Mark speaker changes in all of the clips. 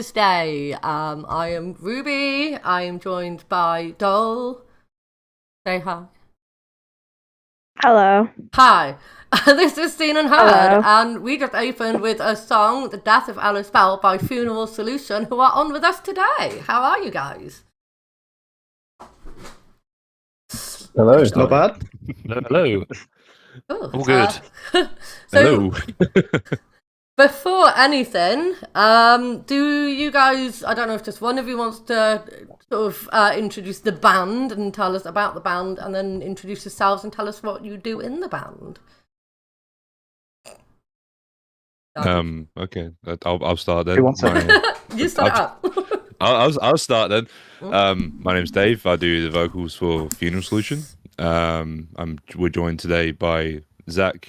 Speaker 1: Thursday. I am Ruby. I am joined by Dole. Say hi.
Speaker 2: Hello.
Speaker 1: Hi. This is Seen and Heard,
Speaker 2: Hello.
Speaker 1: and we just opened with a song, The Death of Alice Bell by Funeral Solution, who are on with us today. How are you guys?
Speaker 3: Hello.
Speaker 4: Not bad.
Speaker 5: Hello.
Speaker 1: Ooh,
Speaker 5: All good.
Speaker 1: So,
Speaker 5: Hello.
Speaker 1: before anything, do you guys, I don't know if just one of you wants to sort of introduce the band and tell us about the band, and then introduce yourselves and tell us what you do in the band.
Speaker 5: Okay. I'll start then.
Speaker 4: Who wants
Speaker 1: You start up.
Speaker 5: I'll start then. My name's Dave. I do the vocals for Funeral Solution. We're joined today by Zach,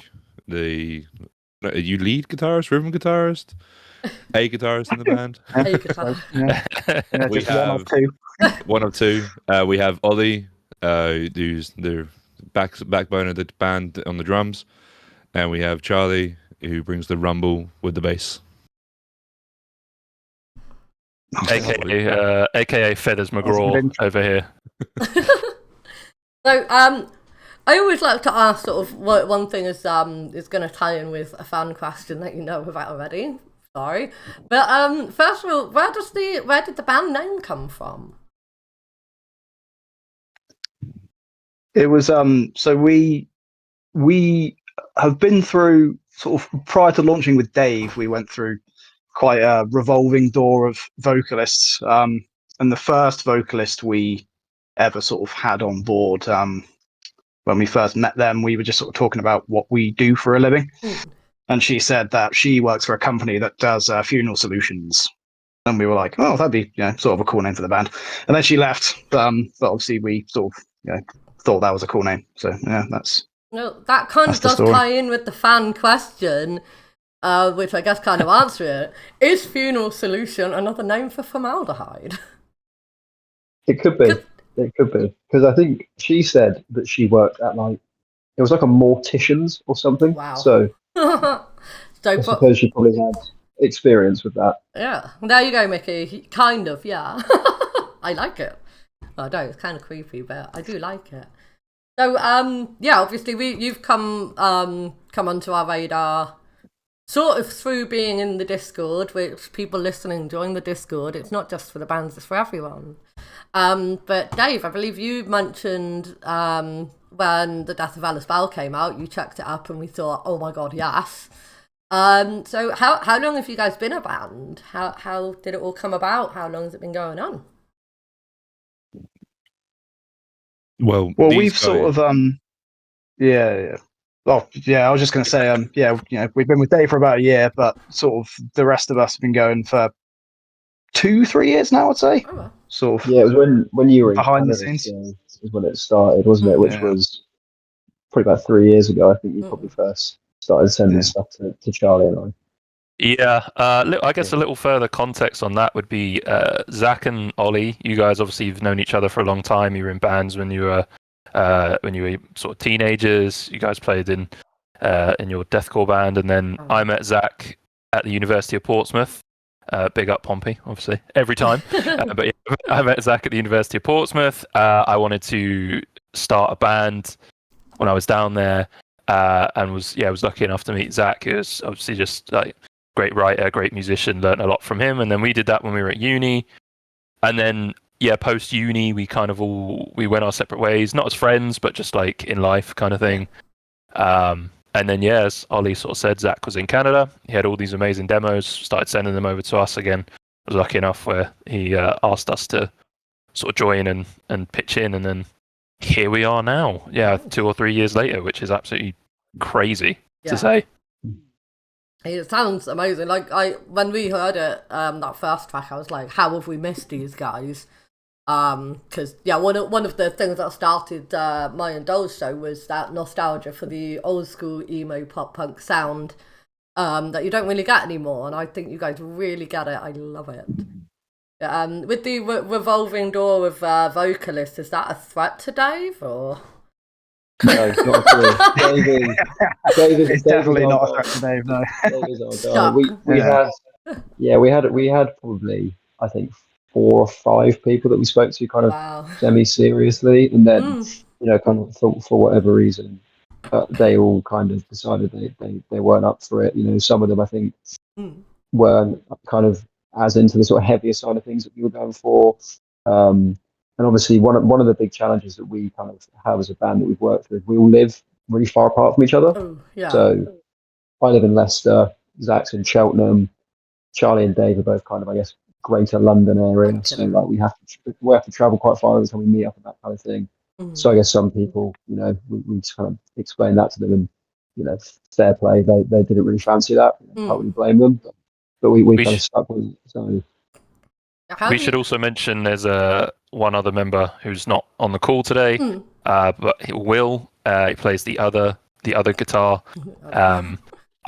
Speaker 5: are you lead guitarist, rhythm guitarist, a guitarist in the band?
Speaker 1: A guitar.
Speaker 4: Yeah,
Speaker 5: We
Speaker 4: just one
Speaker 5: have
Speaker 4: of two.
Speaker 5: one of two. We have Ollie, who's the backbone of the band on the drums, and we have Charlie, who brings the rumble with the bass. AKA Feathers McGraw over here.
Speaker 1: So, I always like to ask sort of what one thing is going to tie in with a fan question that you know about already. Sorry, but first of all, where did the band name come from?
Speaker 4: It was so we have been through sort of prior to launching with Dave, we went through quite a revolving door of vocalists. And the first vocalist we ever sort of had on board, when we first met them, we were just sort of talking about what we do for a living. And she said that she works for a company that does funeral solutions. And we were like, oh, that'd be sort of a cool name for the band. And then she left, but obviously we sort of thought that was a cool name. So yeah, that's...
Speaker 1: No, that kind of does tie in with the fan question, which I guess kind of answer it. Is Funeral Solution another name for formaldehyde?
Speaker 3: It could be. It could be. Because I think she said that she worked at it was like a mortician's or something.
Speaker 1: Wow.
Speaker 3: So I suppose she probably had experience with that.
Speaker 1: Yeah. There you go, Mickey. Kind of, yeah. I like it. I know, it's kind of creepy, but I do like it. So, yeah, obviously you've come onto our radar sort of through being in the Discord, which people listening join the Discord. It's not just for the bands, it's for everyone. But Dave, I believe you mentioned when The Death of Alice Bell came out, you checked it up and we thought, oh my god, yes. So how long have you guys been a band? How did it all come about? How long has it been going on?
Speaker 5: Well,
Speaker 4: we've sort of yeah. Oh yeah, I was just going to say we've been with Dave for about a year, but sort of the rest of us have been going for 2-3 years now, I'd say.
Speaker 1: Oh.
Speaker 4: Sort of.
Speaker 3: Yeah, it was when you were
Speaker 4: behind the scenes.
Speaker 3: Is when it started, wasn't it? Which was probably about 3 years ago. I think you probably first started sending stuff to Charlie and I.
Speaker 5: Yeah, I guess a little further context on that would be Zach and Ollie. You guys obviously have known each other for a long time. You were in bands when you were sort of teenagers. You guys played in your deathcore band, and then I met Zach at the University of Portsmouth. Big up Pompey, obviously, every time. But yeah, I met Zach at the University of Portsmouth. I wanted to start a band when I was down there, and was lucky enough to meet Zach. He was obviously just like great writer, great musician. Learned a lot from him, and then we did that when we were at uni. And then post uni, we went our separate ways, not as friends, but just like in life kind of thing. And then as Ollie sort of said, Zach was in Canada. He had all these amazing demos, started sending them over to us again. I was lucky enough where he asked us to sort of join and pitch in, and then here we are now. 2 or 3 years later, which is absolutely crazy to say.
Speaker 1: It sounds amazing. Like when we heard it, that first track, I was like, "How have we missed these guys?" Because one of the things that started my and Dole's show was that nostalgia for the old school emo pop punk sound that you don't really get anymore, and I think you guys really get it. I love it. With the revolving door of vocalists, is that a threat to Dave or?
Speaker 3: No, not at all. David
Speaker 4: it's definitely not a threat to Dave. No.
Speaker 3: David's our guy. We had Yeah, we had probably, I think, 4 or 5 people that we spoke to kind of
Speaker 1: Wow.
Speaker 3: semi-seriously, and then
Speaker 1: Mm.
Speaker 3: kind of for whatever reason, they all kind of decided they weren't up for it. Some of them I think
Speaker 1: Mm.
Speaker 3: weren't kind of as into the sort of heavier side of things that we were going for. And obviously, one of the big challenges that we kind of have as a band that we've worked with, we all live really far apart from each other.
Speaker 1: Oh, yeah.
Speaker 3: So I live in Leicester, Zach's in Cheltenham, Charlie and Dave are both kind of, I guess, greater London area. So
Speaker 1: Okay.
Speaker 3: like we have to travel quite far every time we meet up and that kind of thing. So
Speaker 1: Mm.
Speaker 3: I guess some people, we just kind of explain that to them, and fair play. They didn't really fancy that. Can't really
Speaker 1: Mm.
Speaker 3: blame them. But we
Speaker 5: We
Speaker 3: kind of
Speaker 5: sh-
Speaker 3: stuck with it. So
Speaker 1: How
Speaker 5: we
Speaker 1: do
Speaker 5: should
Speaker 1: you...
Speaker 5: also mention there's one other member who's not on the call today,
Speaker 1: Mm.
Speaker 5: but Will. He plays the other guitar.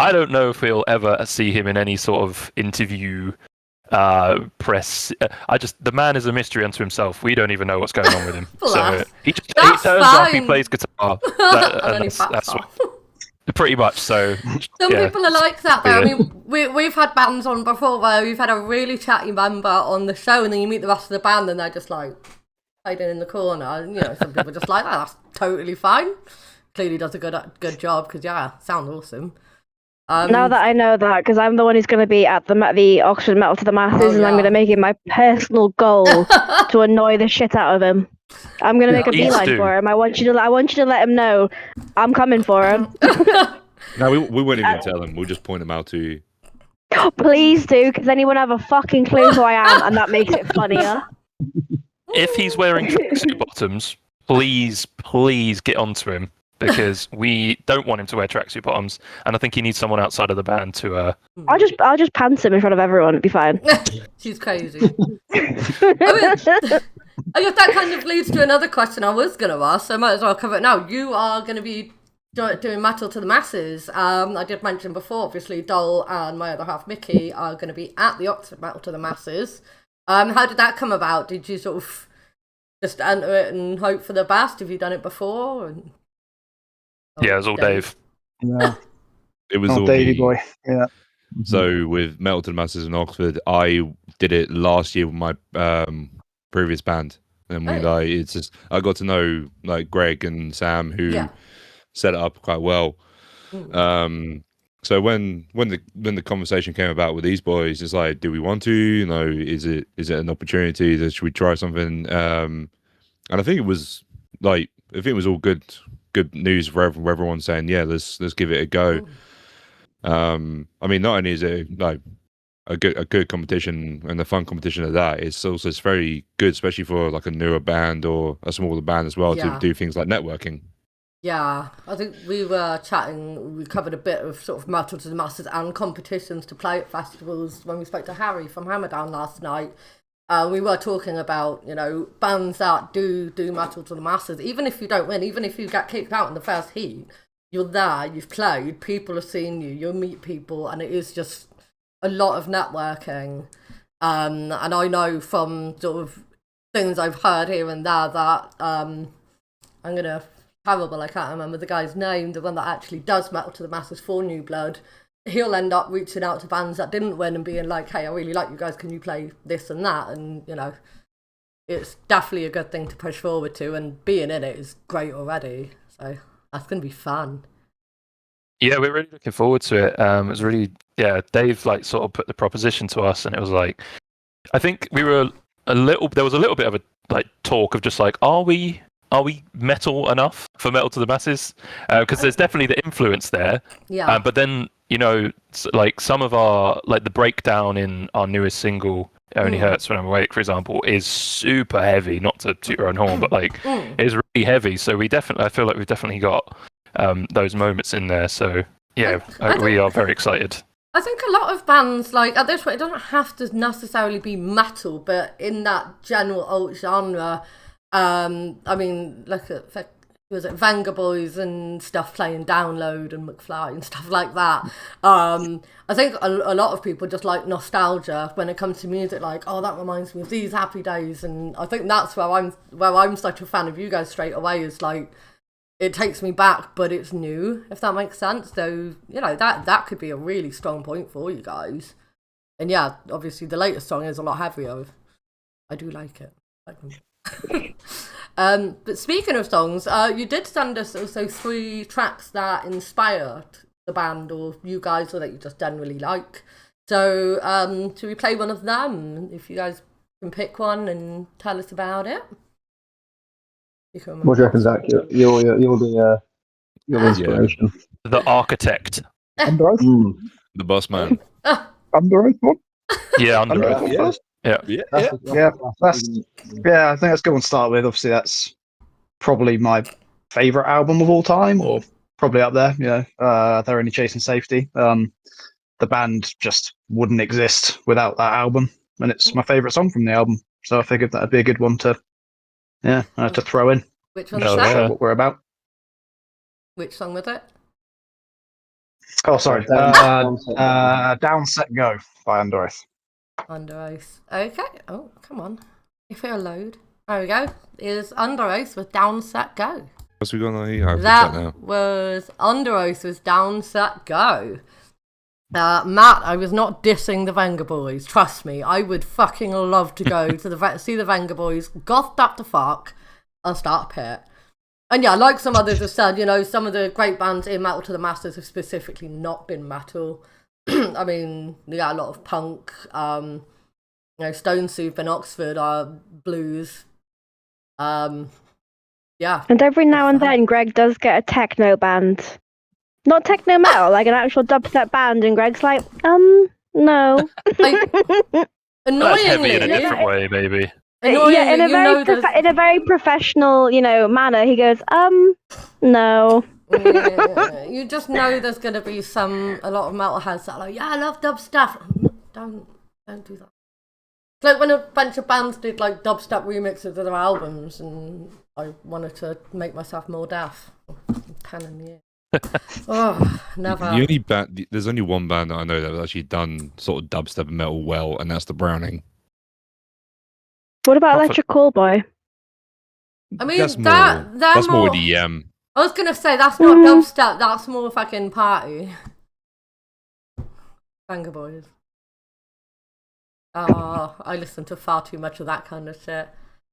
Speaker 5: I don't know if we'll ever see him in any sort of interview, press. The man is a mystery unto himself. We don't even know what's going on with him. So
Speaker 1: Bless.
Speaker 5: he
Speaker 1: That's
Speaker 5: turns up, he
Speaker 1: fine.
Speaker 5: plays guitar,
Speaker 1: And then he
Speaker 5: that's
Speaker 1: backs
Speaker 5: what,
Speaker 1: off.
Speaker 5: pretty much. So
Speaker 1: Some
Speaker 5: yeah,
Speaker 1: people are like that though. I
Speaker 5: Yeah.
Speaker 1: mean, we've had bands on before where we've had a really chatty member on the show, and then you meet the rest of the band and they're just like hiding in the corner. And, some people are just like that. That's totally fine. Clearly does a good job because sounds awesome.
Speaker 2: Now that I know that, because I'm the one who's going to be at the auction Metal to the Masses, and I'm going to make it my personal goal to annoy the shit out of him. I'm going to make a
Speaker 5: Please
Speaker 2: beeline
Speaker 5: do.
Speaker 2: for him. I want you to let him know I'm coming for him.
Speaker 6: No, we won't even tell them. We'll just point them out to you.
Speaker 2: Please do, because then he won't have a fucking clue who I am, and that makes it funnier.
Speaker 5: If he's wearing tracksuit bottoms, please get onto him, because we don't want him to wear tracksuit bottoms, and I think he needs someone outside of the band to.
Speaker 2: I'll just pants him in front of everyone. It'd be fine.
Speaker 1: She's crazy. I guess that kind of leads to another question I was going to ask, so I might as well cover it now. You are going to be doing Metal to the Masses. I did mention before, obviously, Dol and my other half, Mickey, are going to be at the Oxford Metal to the Masses. How did that come about? Did you sort of just enter it and hope for the best? Have you done it before?
Speaker 5: Yeah, it was all Dave.
Speaker 4: Yeah.
Speaker 6: It was
Speaker 4: Oh,
Speaker 6: all
Speaker 4: Davey
Speaker 6: me.
Speaker 4: boy. Yeah.
Speaker 6: So with Metal to the Masses in Oxford, I did it last year with my previous band, and it's just I got to know like Greg and Sam who set it up quite well. So when the conversation came about with these boys, it's like, do we want to? Is it an opportunity? Should we try something? And I think it was all good news for everyone saying, yeah, let's give it a go. I mean, not only is it like a good competition and a fun competition at that, it's very good, especially for like a newer band or a smaller band as well, to do things like networking.
Speaker 1: Yeah, I think we were chatting, we covered a bit of sort of Metal to the Masses and competitions to play at festivals when we spoke to Harry from Hammerdown last night. We were talking about, bands that do Metal to the Masses, even if you don't win, even if you get kicked out in the first heat, you're there, you've played, people have seen you, you'll meet people, and it is just a lot of networking. And I know from sort of things I've heard here and there that I'm going to... terrible, I can't remember the guy's name, the one that actually does Metal to the Masses for New Blood. He'll end up reaching out to bands that didn't win and being like, hey, I really like you guys, can you play this and that? And, it's definitely a good thing to push forward to, and being in it is great already. So that's going to be fun.
Speaker 5: Yeah, we're really looking forward to it. It was really, Dave like sort of put the proposition to us, and it was like, I think there was a little bit of a like talk of just like, are we metal enough for Metal to the Masses? Because there's definitely the influence there.
Speaker 1: Yeah.
Speaker 5: But then, like some of our, like the breakdown in our newest single, It Only Hurts When I'm Awake, for example, is super heavy, not to toot your own horn, but like it's really heavy. So I feel like we've definitely got those moments in there. So yeah, we are very excited.
Speaker 1: I think a lot of bands, like at this point, it doesn't have to necessarily be metal, but in that general alt genre, I mean, look at was it Venga Boys and stuff playing Download and McFly and stuff like that. I think a lot of people just like nostalgia when it comes to music, like, oh, that reminds me of these happy days, and I think that's where I'm such a fan of you guys straight away, is like it takes me back, but it's new, if that makes sense. So that could be a really strong point for you guys. And yeah, obviously the latest song is a lot heavier. I do like it. But speaking of songs, you did send us also 3 tracks that inspired the band or you guys, or that you just generally like. So should we play one of them? If you guys can pick one and tell us about it.
Speaker 3: What do you reckon, Zach? You're the inspiration.
Speaker 5: The Architect.
Speaker 4: Under Oath?
Speaker 6: The boss man.
Speaker 4: Under Oath one?
Speaker 5: Yeah, Under
Speaker 4: Under
Speaker 5: Oath.
Speaker 4: Oath
Speaker 6: Yeah.
Speaker 4: first?
Speaker 5: Yeah.
Speaker 4: Yeah, I think that's a good one to start with. Obviously, that's probably my favourite album of all time, or probably up there. They're only chasing safety. The band just wouldn't exist without that album, and it's my favourite song from the album. So I figured that'd be a good one to throw in.
Speaker 1: Which one's
Speaker 5: Oh,
Speaker 1: that?
Speaker 5: yeah.
Speaker 4: What we're about.
Speaker 1: Which song was it?
Speaker 4: Oh, sorry. Down, Set, Go by Under Oath.
Speaker 1: Under Oath. Okay. Oh, come on. If it'll load. There we go. Is Under Oath with Down, Set, Go.
Speaker 6: What's we got on here?
Speaker 1: That was Under Oath with Down, Set, Go. Matt, I was not dissing the Venga Boys. Trust me, I would fucking love to go to see the Venga Boys, gothed up to fuck, and start a pit. And yeah, like some others have said, some of the great bands in Metal to the Masters have specifically not been metal. I mean, yeah, a lot of punk. Stone Soup in Oxford are blues. Yeah.
Speaker 2: And every now and then, Greg does get a techno band. Not techno metal, like an actual dubstep band, and Greg's like, no.
Speaker 5: That's heavy in a
Speaker 1: Annoyingly,
Speaker 5: different way, maybe.
Speaker 2: Yeah, in a very professional, manner, he goes, no.
Speaker 1: yeah, you just know there's going to be a lot of metalheads that are like, yeah, I love dubstep. Don't do that. It's like when a bunch of bands did like dubstep remixes of their albums, and I wanted to make myself more deaf. Pen in the ear. Oh, never.
Speaker 6: There's only one band that I know that has actually done sort of dubstep and metal well, and that's the Browning.
Speaker 2: What about Electric Callboy?
Speaker 1: I mean,
Speaker 6: that's
Speaker 1: that's
Speaker 6: more EDM.
Speaker 1: I was gonna say that's not dubstep. That's more fucking party. Venga Boys. I listen to far too much of that kind of shit.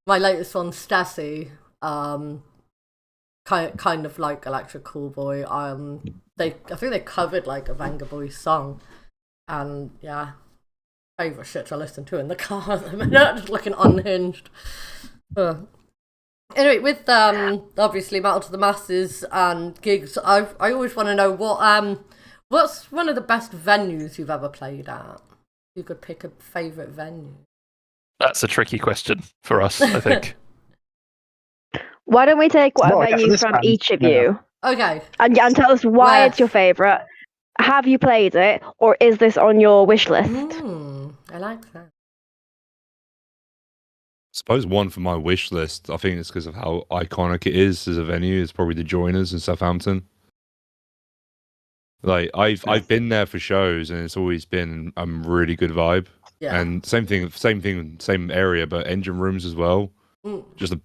Speaker 1: My latest one, Stassi, kind of like Electric Callboy. I think they covered like a Venga Boys song, and yeah, favorite shit to listen to in the car at the minute, just looking unhinged. Anyway, with obviously Metal to the Masses and gigs, I always want to know what's one of the best venues you've ever played at. You could pick a favourite venue.
Speaker 5: That's a tricky question for us, I think.
Speaker 2: Why don't we take one venue from each of you?
Speaker 1: Okay.
Speaker 2: And tell us why it's your favourite. Have you played it, or is this on your wish list?
Speaker 1: I like that.
Speaker 6: I suppose one for my wish list, I think it's because of how iconic it is as a venue. It's probably the Joiners in Southampton. Like I've been there for shows, and it's always been a really good vibe.
Speaker 1: Yeah.
Speaker 6: And same area, but engine rooms as well. Just a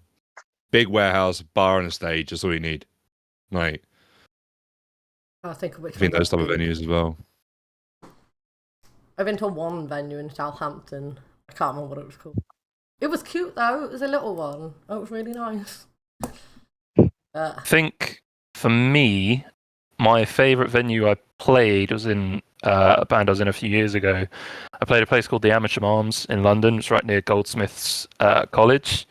Speaker 6: big warehouse, bar, and a stage. That's all you need. Like,
Speaker 1: I think
Speaker 6: those type of venues as well.
Speaker 1: I've been to one venue in Southampton. I can't remember what it was called. It was cute though. It was a little one. Oh, it was really nice.
Speaker 5: I think for me, my favourite venue I played was in a band I was in a few years ago. I played a place called the Amersham Arms in London. It's right near Goldsmiths College.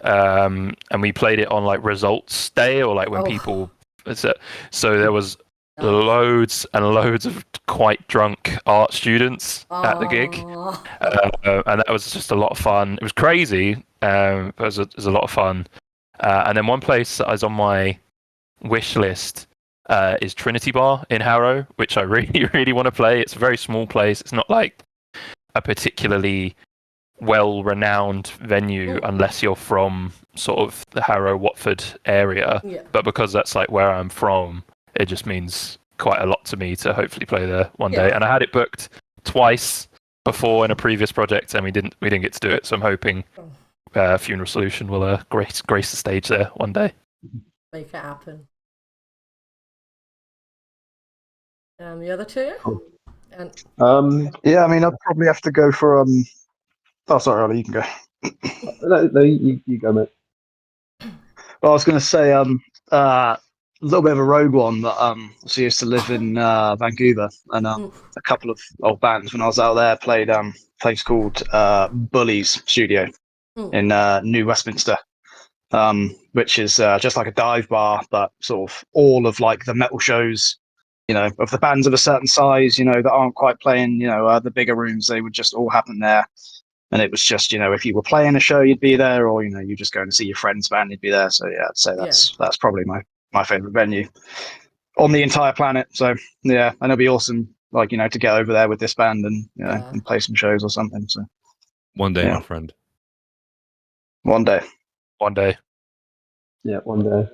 Speaker 5: And we played it on like results day, or like when people. So there was loads and loads of quite drunk art students at the gig, and that was just a lot of fun. It was crazy, but it was a lot of fun. And then one place that is on my wish list is Trinity Bar in Harrow, which I really, really want to play. It's a very small place. It's not like a particularly well-renowned venue unless you're from sort of the Harrow, Watford area. Yeah. But because that's like where I'm from, it just means quite a lot to me to hopefully play there one day. And I had it booked twice before in a previous project, and we didn't get to do it. So I'm hoping Funeral Solution will grace the stage there one day.
Speaker 1: Make it happen. The other two?
Speaker 4: Yeah, I mean, I'd probably have to go for Oh, sorry, Ollie, you can go.
Speaker 3: No, you go, mate.
Speaker 4: Well, I was going to say a little bit of a rogue one, but she used to live in Vancouver, and a couple of old bands when I was out there played a place called Bully's Studio in New Westminster, which is just like a dive bar, but sort of all of like the metal shows, of the bands of a certain size, that aren't quite playing, the bigger rooms, they would just all happen there. And it was just, if you were playing a show, you'd be there, or you just going to see your friend's band, you'd be there. So yeah, I'd say that's probably my favorite venue on the entire planet. So yeah, and it'd be awesome, like to get over there with this band and and play some shows or something. So
Speaker 6: one day, my friend.
Speaker 4: One day.
Speaker 3: Yeah, one day.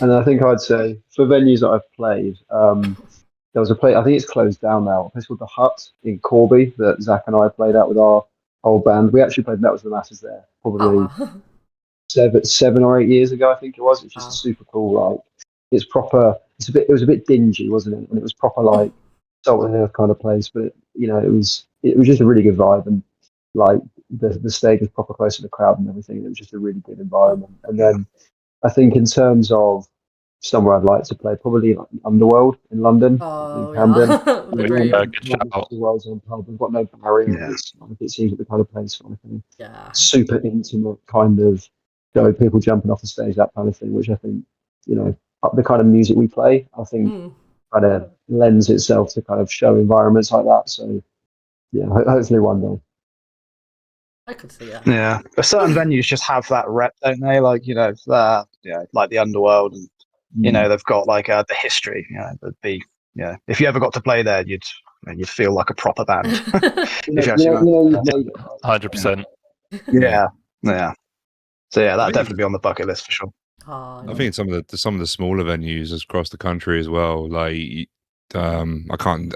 Speaker 3: And I think I'd say for venues that I've played, there was a place, I think it's closed down now, a place called The Hut in Corby that Zach and I played out with our old band. We actually played Metals to the Masses there probably 7 or 8 years ago, I think it was. It's just super cool. Like, it's proper. It was a bit dingy, wasn't it? And it was proper like salt and earth kind of place. But it was just a really good vibe, and like the stage was proper close to the crowd and everything. It was just a really good environment. And then I think in terms of somewhere I'd like to play, probably like Underworld in London, in Camden.
Speaker 5: Good shout.
Speaker 3: We've got no barriers. It seems like the kind of place super intimate kind of people jumping off the stage, that kind of thing, which I think, the kind of music we play, I think kind of lends itself to kind of show environments like that. So yeah, hopefully one day.
Speaker 1: I could see that.
Speaker 4: Yeah, but certain venues just have that rep, don't they? Like like the Underworld, and they've got like the history. That'd be if you ever got to play there, you'd feel like a proper band.
Speaker 5: 100%.
Speaker 4: Yeah. So yeah, that'd definitely be on the bucket list for sure.
Speaker 6: I think some of the smaller venues across the country as well. Like, I can't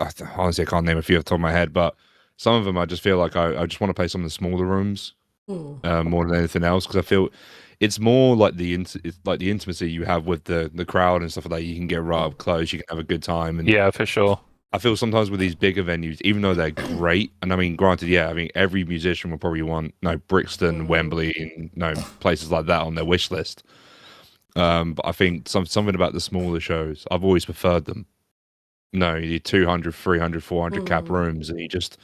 Speaker 6: name a few off the top of my head, but some of them I just feel like I just want to play some of the smaller rooms more than anything else, because I feel it's more like the intimacy you have with the crowd and stuff like that. You can get right up close, you can have a good time. And
Speaker 5: yeah, for sure.
Speaker 6: I feel sometimes with these bigger venues, even though they're great, and I mean, granted, every musician will probably want Brixton, Wembley, and places like that on their wish list. But I think something about the smaller shows, I've always preferred them. You need 200, 300, 400 cap rooms, and it's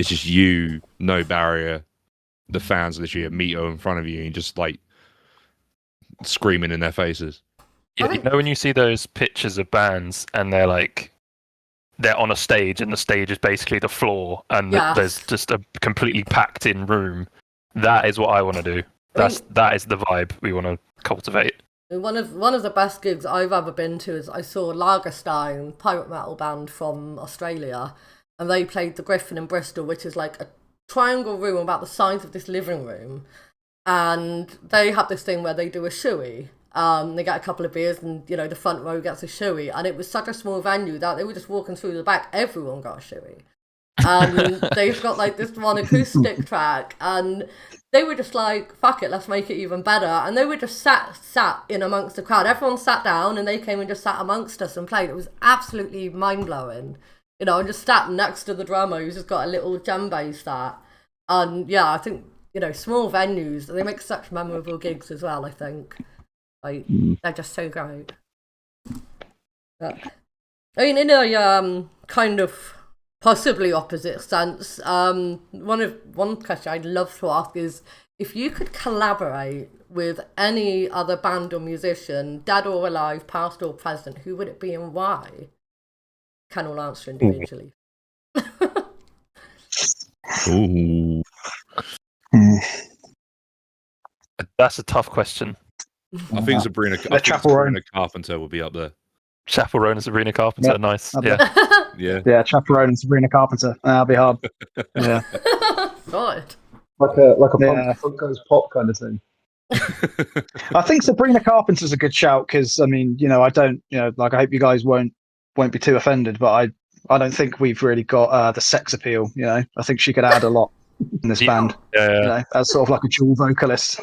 Speaker 6: just you, no barrier. The fans literally a meter in front of you, and just like screaming in their faces.
Speaker 5: Yeah, when you see those pictures of bands and they're on a stage, and the stage is basically the floor, and there's just a completely packed in room. That is what I want to do. That is the vibe we want to cultivate.
Speaker 1: One of the best gigs I've ever been to is I saw Lagerstein, pirate metal band from Australia, and they played the Griffin in Bristol, which is like a triangle room about the size of this living room, and they have this thing where they do a shoey. They get a couple of beers, and the front row gets a shoey, and it was such a small venue that they were just walking through the back. Everyone got a shoey. They've got like this one acoustic track, and they were just like, fuck it, let's make it even better. And they were just sat in amongst the crowd. Everyone sat down, and they came and just sat amongst us and played. It was absolutely mind-blowing. And just sat next to the drummer who's just got a little djembe set. And yeah, I think, small venues, they make such memorable gigs as well, I think. They're just so great. But, I mean, in a kind of possibly opposite sense, one question I'd love to ask is, if you could collaborate with any other band or musician, dead or alive, past or present, who would it be and why? Can all answer individually.
Speaker 6: Ooh.
Speaker 5: That's a tough question.
Speaker 6: I think Sabrina Carpenter will be up there.
Speaker 5: Chaperone and Sabrina Carpenter,
Speaker 4: Yep.
Speaker 5: nice.
Speaker 4: Yeah, Chaperone and Sabrina Carpenter. That'll be hard. Yeah.
Speaker 1: God.
Speaker 3: Like a punk goes pop kind of thing.
Speaker 4: I think Sabrina Carpenter's a good shout, because I mean, I don't, I hope you guys won't be too offended, but I don't think we've really got the sex appeal. I think she could add a lot in this band.
Speaker 5: Yeah.
Speaker 4: As sort of like a dual vocalist.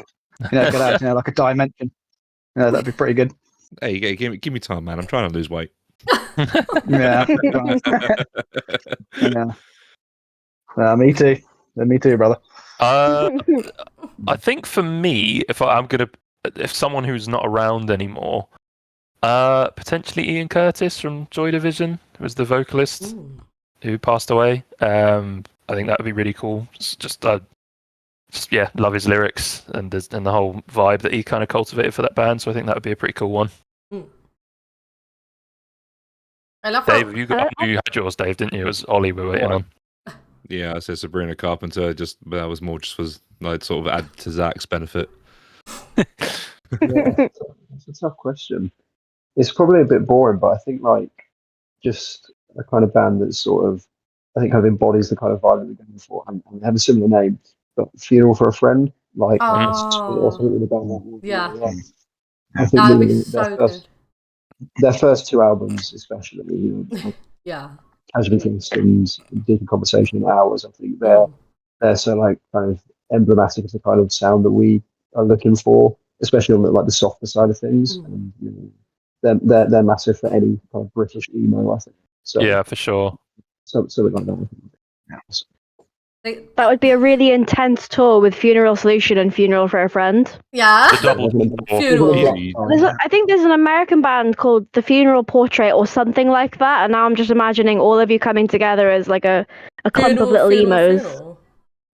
Speaker 4: Could add like a dimension. That'd be pretty good.
Speaker 6: Hey, give me time, man. I'm trying to lose weight.
Speaker 4: Yeah. Yeah. Me too. Me too, brother.
Speaker 5: I think for me, if someone who's not around anymore, potentially Ian Curtis from Joy Division, who was the vocalist who passed away. I think that would be really cool. Just love his lyrics and the whole vibe that he kind of cultivated for that band. So I think that would be a pretty cool one.
Speaker 1: I love
Speaker 5: Dave, you had yours, Dave, didn't you? It was Ollie we were waiting on.
Speaker 6: Yeah, I said Sabrina Carpenter. But that was more just for like sort of add to Zach's benefit.
Speaker 3: It's a tough question. It's probably a bit boring, but I think like just a kind of band that sort of I think kind of embodies the kind of vibe that we're going for, and they have a similar name, but Funeral for a Friend, like that's also the band that I think
Speaker 1: that'd be so good.
Speaker 3: Their first two albums, especially, Casually Feast and Deep Conversation in Hours, I think they're so like kind of emblematic of the kind of sound that we are looking for, especially on the softer side of things. And, they're massive for any kind of British emo, I think. So
Speaker 5: yeah, for sure.
Speaker 3: Something like that.
Speaker 2: That would be a really intense tour with Funeral Solution and Funeral for a Friend.
Speaker 1: Yeah.
Speaker 5: The double
Speaker 1: Funeral.
Speaker 2: I think there's an American band called The Funeral Portrait or something like that, and now I'm just imagining all of you coming together as like a clump of little emos.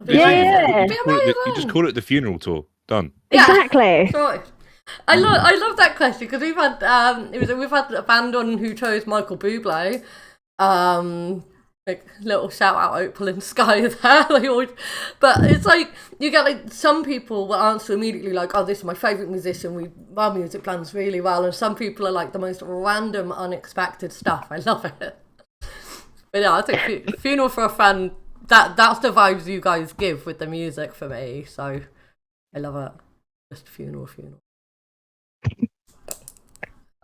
Speaker 6: Yeah. You just call it the funeral tour. Done.
Speaker 2: Yeah. Exactly.
Speaker 1: Right. I love that question because we've had a band on who chose Michael Bublé. Like little shout out Opal in Sky there. But it's like you get like some people will answer immediately like, oh, this is my favourite musician. Our music blends really well, and some people are like the most random, unexpected stuff. I love it. But yeah, I think Funeral for a Friend. That's the vibes you guys give with the music for me. So I love it. Just funeral.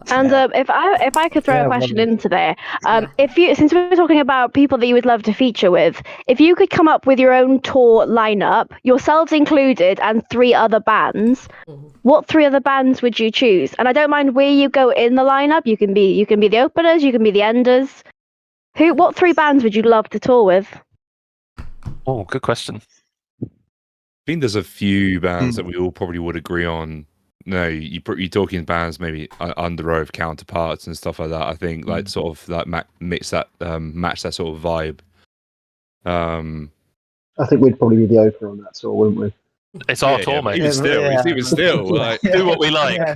Speaker 2: And if I could throw a question into there, since we're talking about people that you would love to feature with, if you could come up with your own tour lineup, yourselves included, and 3 other bands, what 3 other bands would you choose? And I don't mind where you go in the lineup. You can be the openers, you can be the enders. What 3 bands would you love to tour with?
Speaker 5: Oh, good question.
Speaker 6: I think there's a few bands that we all probably would agree on. No, you're talking bands maybe Under Oath, Counterparts, and stuff like that. I think like sort of like match that sort of vibe.
Speaker 3: I think we'd probably be the opener on that tour, wouldn't we?
Speaker 5: It's our tour, mate.
Speaker 6: Even still, like,
Speaker 5: do what we like.
Speaker 6: I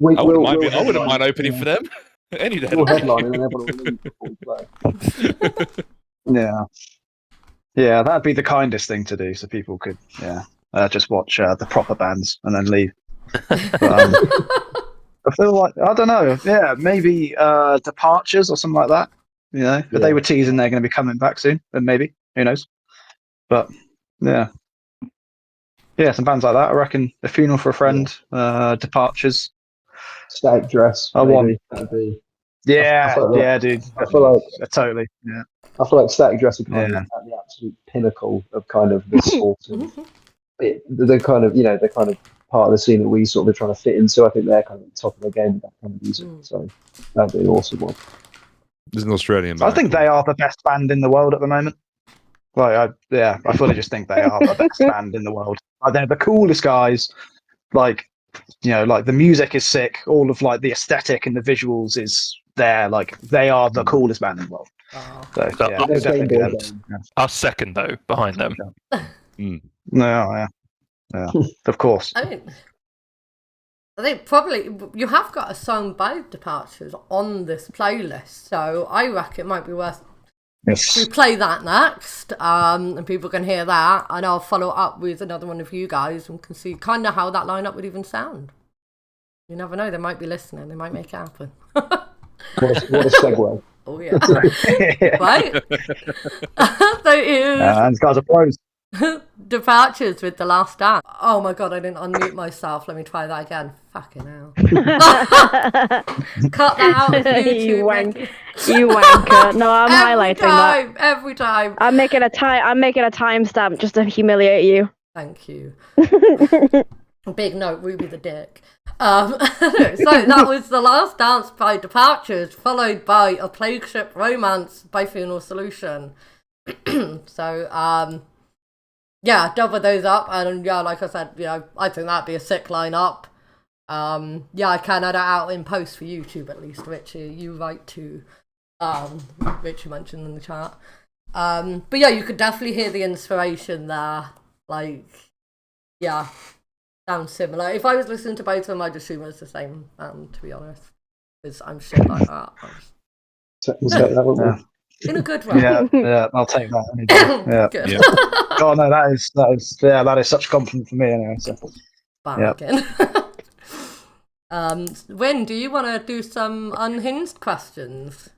Speaker 6: wouldn't mind opening for them any day.
Speaker 3: We'll headline and then everyone will play.
Speaker 4: Yeah, that'd be the kindest thing to do, so people could just watch the proper bands and then leave. But, I feel like I don't know. Yeah, maybe Departures or something like that. You know, but they were teasing they're going to be coming back soon, and maybe who knows. But yeah, some bands like that. I reckon The Funeral for a Friend, Departures,
Speaker 3: Static Dress.
Speaker 4: I want.
Speaker 3: Dude.
Speaker 4: I feel like totally. Yeah.
Speaker 3: I feel like Static Dress are kind of at the absolute pinnacle of kind of this sort of they're kind of part of the scene that we sort of are trying to fit into. I think they're kind of top of the game with that kind of music. So that'd be an awesome one.
Speaker 6: There's an Australian band.
Speaker 4: I think they are the best band in the world at the moment. Like, I fully just think they are the best band in the world. They're the coolest guys. Like, you know, like the music is sick. All of like the aesthetic and the visuals is there. Like, they are the coolest band in the world. So,
Speaker 5: our second though, behind them.
Speaker 4: Yeah, of course.
Speaker 1: I think probably you have got a song by Departures on this playlist, so I reckon it might be worth we play that next, and people can hear that, and I'll follow up with another one of you guys and can see kind of how that lineup would even sound. You never know; they might be listening. They might make it happen.
Speaker 3: What a segue.
Speaker 1: Oh yeah, right. So
Speaker 4: these guys are pros.
Speaker 1: Departures with The Last Dance. Oh my god, I didn't unmute myself. Let me try that again. Fucking hell. Cut that out of YouTube.
Speaker 2: You wanker. No, I'm highlighting that.
Speaker 1: Every time.
Speaker 2: I'm making a timestamp just to humiliate you.
Speaker 1: Thank you. Big note, Ruby the dick. So that was The Last Dance by Departures, followed by A Plague Ship Romance by Funeral Solution. So, yeah, double those up, and yeah, like I said, I think that'd be a sick lineup. Yeah, I can add it out in post for YouTube at least, Richie. You write to, Richie mentioned in the chat. But yeah, you could definitely hear the inspiration there. Like, yeah, sounds similar. If I was listening to both of them, I'd assume it's the same band, to be honest, because I'm shit like that. In a good way.
Speaker 4: Yeah, I'll take that. Any day. Yeah.
Speaker 1: Good.
Speaker 6: Yeah.
Speaker 4: Oh no, that is such a compliment for me anyway. So.
Speaker 1: Bargain. Wyn, do you want to do some unhinged questions?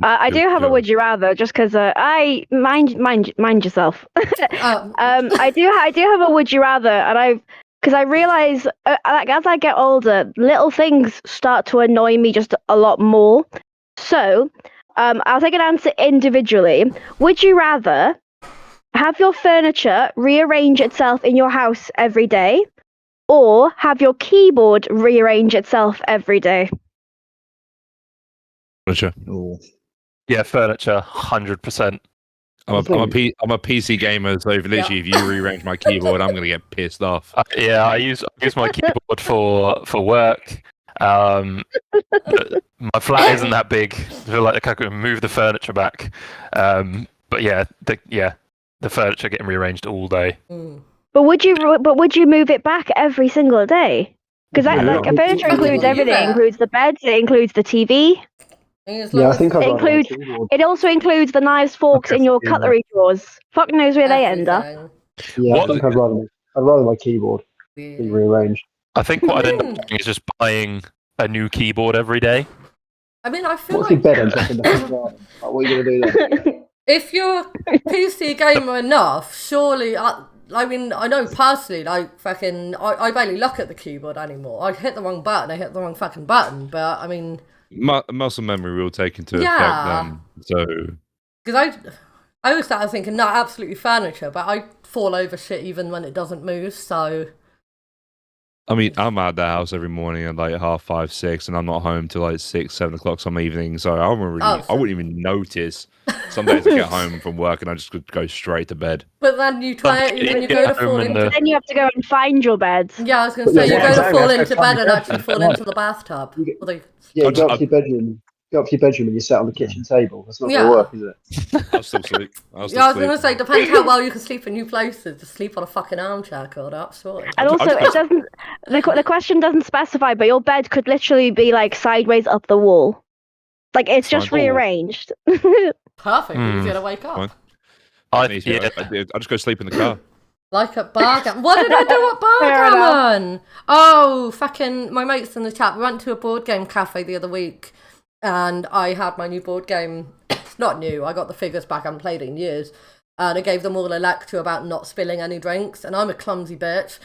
Speaker 2: I do have a would you rather, just because I mind yourself. I do have a would you rather, and because I realize like as I get older, little things start to annoy me just a lot more. So I'll take an answer individually. Would you rather have your furniture rearrange itself in your house every day, or have your keyboard rearrange itself every day?
Speaker 6: Furniture.
Speaker 5: Yeah, furniture, 100%.
Speaker 6: I'm a PC gamer, so literally, if you rearrange my keyboard, I'm gonna get pissed off.
Speaker 5: Yeah, I use my keyboard for work. My flat isn't that big. I feel like I could move the furniture back. But yeah, the furniture getting rearranged all day.
Speaker 2: But would you move it back every single day? Because furniture includes everything. It includes the beds. It includes the TV.
Speaker 3: Yeah, I think
Speaker 2: it also includes the knives, forks in your cutlery drawers. Fuck knows where they end up.
Speaker 3: Yeah, I think I'd rather my keyboard be rearranged.
Speaker 5: I think what I'd end up doing is just buying a new keyboard every day.
Speaker 1: I mean, I feel
Speaker 3: What's your bed ends up in the garden? What are you going to do then?
Speaker 1: If you're PC gamer enough, surely... I mean, I know personally, like, fucking... I barely look at the keyboard anymore. I hit the wrong button, I hit the wrong fucking button, but, I mean...
Speaker 6: Muscle memory will take into effect then. So...
Speaker 1: Because I always started thinking, no, absolutely furniture, but I fall over shit even when it doesn't move, so...
Speaker 6: I mean, I'm out the house every morning at like 5:30, 6, and I'm not home till like 6, 7 o'clock some evening. So I wouldn't even notice. Some days I get home from work and I just go straight to bed.
Speaker 1: But then you try it when you go to fall into.
Speaker 2: Then you have to go and find your bed.
Speaker 1: Yeah, I was going to say you go to fall into bed and actually fall into the bathtub.
Speaker 3: Yeah, go up to your bedroom. Go up to your bedroom and you sit on the kitchen table. That's not going to work, is it?
Speaker 6: I'll still sleep.
Speaker 1: I was going to say, depends how well you can sleep in new places. To sleep on a fucking armchair, curled up, sorry.
Speaker 2: And also, it doesn't. The question doesn't specify, but your bed could literally be like sideways up the wall. Like it's just rearranged.
Speaker 1: Perfect. Easier to wake up.
Speaker 6: I just go sleep in the car.
Speaker 1: Like a bargain. What did I do at bargain? Oh, fucking my mates in the chat. We went to a board game cafe the other week. And I had my new board game. It's not new. I got the figures back. I haven't played it in years. And I gave them all a lecture about not spilling any drinks. And I'm a clumsy bitch.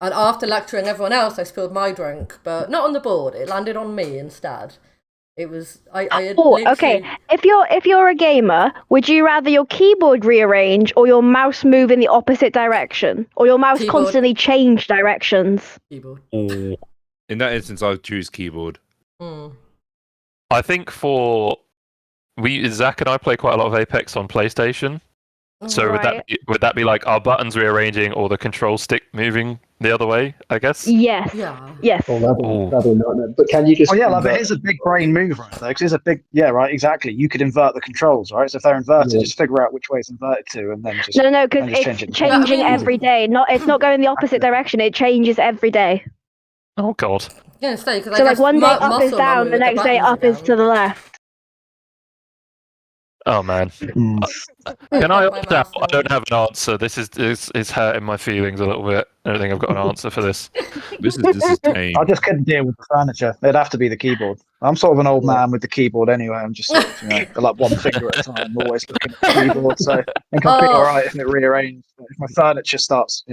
Speaker 1: And after lecturing everyone else, I spilled my drink. But not on the board. It landed on me instead. It was...
Speaker 2: okay. If you're a gamer, would you rather your keyboard rearrange or your mouse move in the opposite direction? Or your mouse constantly change directions?
Speaker 1: Keyboard.
Speaker 6: In that instance, I would choose keyboard.
Speaker 5: I think Zach and I play quite a lot of Apex on PlayStation. So would that be like our buttons rearranging or the control stick moving the other way, I guess?
Speaker 2: Yes.
Speaker 1: Yeah.
Speaker 2: Yes.
Speaker 3: Oh, that'd be a nightmare. But can you just...
Speaker 4: Oh, yeah, like, but it's a big brain move right there, because it's a big... Yeah, right, exactly. You could invert the controls, right? So if they're inverted, just figure out which way it's inverted to, and then just...
Speaker 2: No, because it's changing every day. It's not going the opposite direction. It changes every day.
Speaker 5: Oh, God.
Speaker 1: Yeah, so
Speaker 2: like one day up is down, the next day up is to the left.
Speaker 5: Oh man, can I opt out? I don't have an answer. This is hurting my feelings a little bit. I don't think I've got an answer for this.
Speaker 6: This is tame.
Speaker 4: I just couldn't deal with the furniture. It'd have to be the keyboard. I'm sort of an old man with the keyboard anyway. I'm just sort of, like one finger at a time, always looking at the keyboard. So I think I'll be all right if it rearranged. If my furniture starts,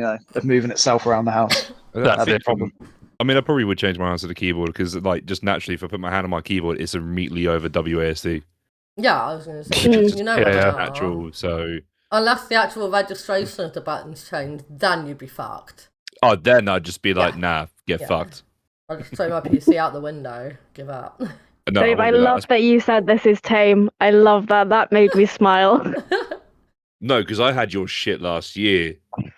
Speaker 4: moving itself around the house, that'd be a problem.
Speaker 6: I mean, I probably would change my answer to keyboard because, like, just naturally, if I put my hand on my keyboard, it's immediately over WASD.
Speaker 1: Yeah, I was going to say,
Speaker 6: natural. So
Speaker 1: unless the actual registration of the buttons changed, then you'd be fucked.
Speaker 6: Oh, then I'd just be like,
Speaker 1: Yeah.
Speaker 6: nah, get
Speaker 1: Yeah.
Speaker 6: fucked.
Speaker 1: I'll just throw my PC out the window. Give up.
Speaker 6: No,
Speaker 2: Dave, I
Speaker 6: won't do that.
Speaker 2: love that you said this is tame. I love that. That made me smile.
Speaker 6: No, because I had your shit last year,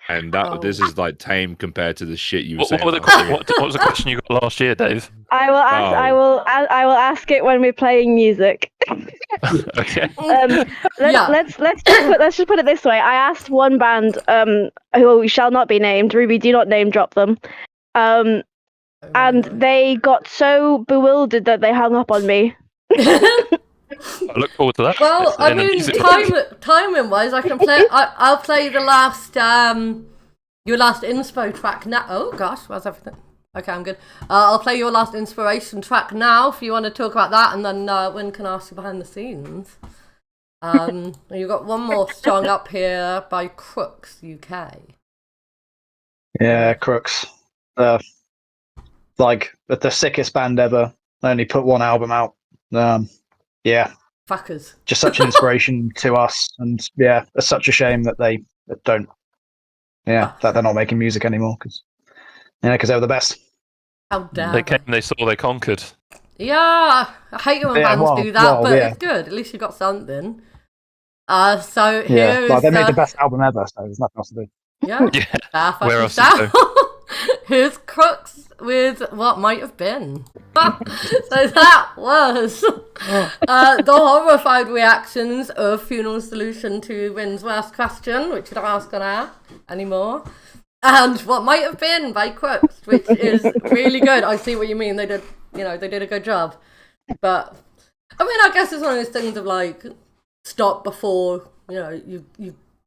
Speaker 6: and this is like tame compared to the shit you were saying.
Speaker 5: What was the question you got last year, Dave?
Speaker 2: I will ask.
Speaker 6: Oh.
Speaker 2: I will ask it when we're playing music.
Speaker 5: Okay.
Speaker 2: Let's just put it this way. I asked one band, who shall not be named. Ruby, do not name drop them. And they got so bewildered that they hung up on me.
Speaker 5: I look forward to that.
Speaker 1: Well, I
Speaker 5: In the
Speaker 1: mean,
Speaker 5: music.
Speaker 1: timing wise, I can play. I'll play the last your last inspo track now. Oh gosh, where's everything? Okay, I'm good. I'll play your last inspiration track now if you want to talk about that, and then Win can ask you behind the scenes. You've got one more song up here by Crooks UK.
Speaker 4: Yeah, Crooks. Like the sickest band ever. They only put one album out. Yeah,
Speaker 1: Fuckers.
Speaker 4: just such an inspiration to us, and yeah, it's such a shame that they don't. Yeah, that they're not making music anymore because they were the best.
Speaker 1: How dare
Speaker 5: They came, they saw, they conquered.
Speaker 1: Yeah, I hate it when bands do that, but it's good. At least you got something. So here's
Speaker 4: like they made the best album ever, so there's nothing else to do.
Speaker 1: Yeah.
Speaker 5: Yeah. Where else is there?
Speaker 1: Here's Crooks with What Might Have Been. So that was the horrified reactions of Funeral Solution to Win's worst question, which you don't ask on air anymore. And What Might Have Been by Crooks, which is really good. I see what you mean. They did a good job. But I mean, I guess it's one of those things of like, stop before, you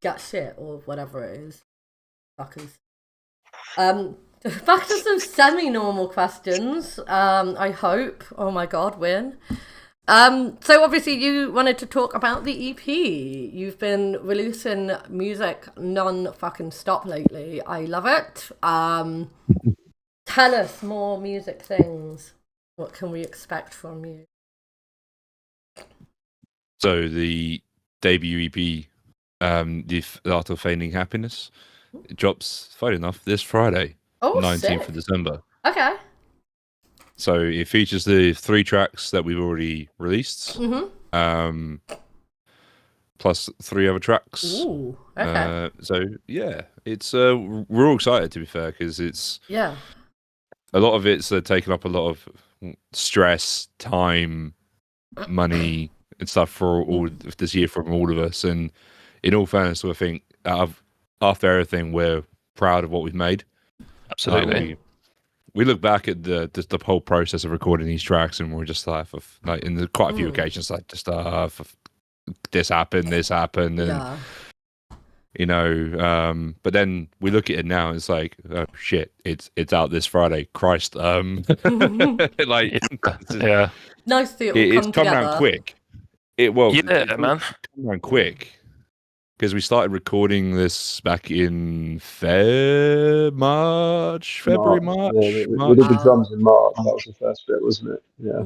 Speaker 1: get shit or whatever it is. Fuckers. Back to some semi-normal questions, I hope. Oh my god, Win. So obviously you wanted to talk about the EP. You've been releasing music non-fucking stop lately. I love it. Tell us more music things. What can we expect from you?
Speaker 6: So the debut EP, The Art of Feigning Happiness, it drops, funny enough, this Friday, 19th of December.
Speaker 1: Okay.
Speaker 6: So it features the 3 tracks that we've already released, plus 3 other tracks.
Speaker 1: Ooh, okay.
Speaker 6: So yeah, it's we're all excited, to be fair, because it's
Speaker 1: a
Speaker 6: lot of it's taking up a lot of stress, time, money, and stuff for all of this year from all of us. And in all fairness, I think after everything, we're proud of what we've made.
Speaker 5: Absolutely.
Speaker 6: We look back at the whole process of recording these tracks, and we're just like in quite a few occasions, like just this happened, and but then we look at it now, and it's like, oh shit, it's out this Friday. Christ, like
Speaker 5: yeah,
Speaker 1: nice to
Speaker 6: it's come around quick. It's
Speaker 5: man,
Speaker 6: come around quick. Because we started recording this back in February, March.
Speaker 3: Yeah, we did the drums in March. That was the first bit, wasn't it? Yeah.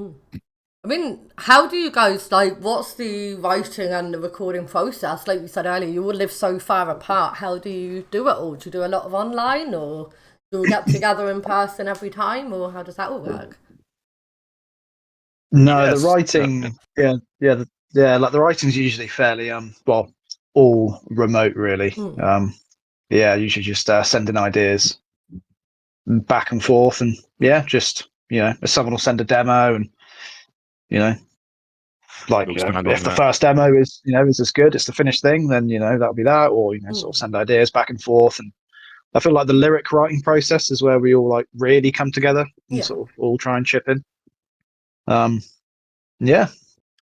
Speaker 1: I mean, how do you guys, what's the writing and the recording process? Like you said earlier, you all live so far apart. How do you do it all? Do you do a lot of online, or do you get together in person every time, or how does that all work?
Speaker 4: No, the writing, like the writing's usually fairly, all remote, really. Usually just sending ideas back and forth, and just someone will send a demo, and if the first demo is as good, it's the finished thing, then that'll be that, or sort of send ideas back and forth. And I feel like the lyric writing process is where we all really come together and sort of all try and chip in.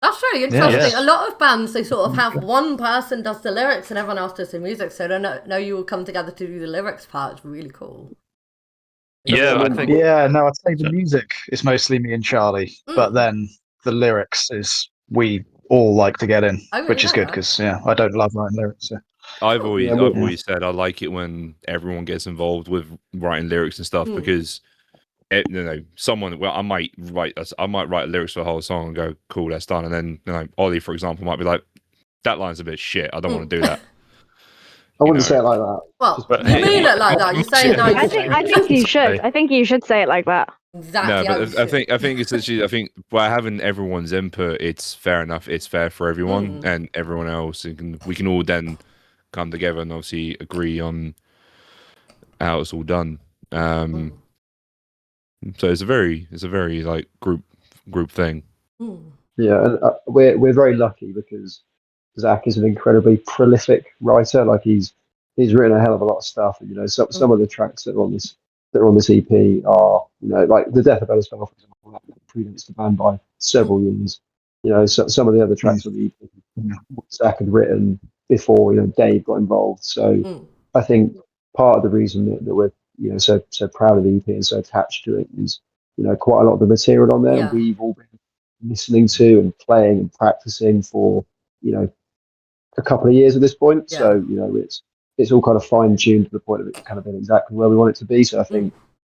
Speaker 1: That's really interesting. A lot of bands, they sort of have one person does the lyrics and everyone else does the music. So I don't know, you all come together to do the lyrics part. It's really cool.
Speaker 5: Yeah, I think.
Speaker 4: Yeah, no, I'd say the music is mostly me and Charlie, but then the lyrics is we all like to get in, which is good because I don't love writing lyrics. So.
Speaker 6: I've always said I like it when everyone gets involved with writing lyrics and stuff because. Someone. Well, I might write lyrics for a whole song and go, "Cool, that's done." And then, Ollie, for example, might be like, "That line's a bit shit. I don't want to do that."
Speaker 3: I wouldn't say it like that.
Speaker 1: Well,
Speaker 5: But-
Speaker 1: you mean it like that. You say it
Speaker 5: I
Speaker 1: nicely.
Speaker 2: I think you should. I think you should say it like that.
Speaker 1: Exactly.
Speaker 6: No, but I think essentially, I think by having everyone's input, it's fair enough. It's fair for everyone and everyone else. We can all then come together and obviously agree on how it's all done. So it's a very like group thing.
Speaker 3: Yeah, and we're very lucky because Zach is an incredibly prolific writer. Like he's written a hell of a lot of stuff. And, you know, some of the tracks that are on this EP are, you know, like the Death of Ellis Bell, for example, that predates the band by several years. You know, so some of the other tracks on the EP Zach had written before, you know, Dave got involved. So I think part of the reason that we're, you know, so proud of the EP and so attached to it is, you know, quite a lot of the material on there we've all been listening to and playing and practicing for, you know, a couple of years at this point. So, you know, it's all kind of fine tuned to the point of it kind of being exactly where we want it to be. So I think,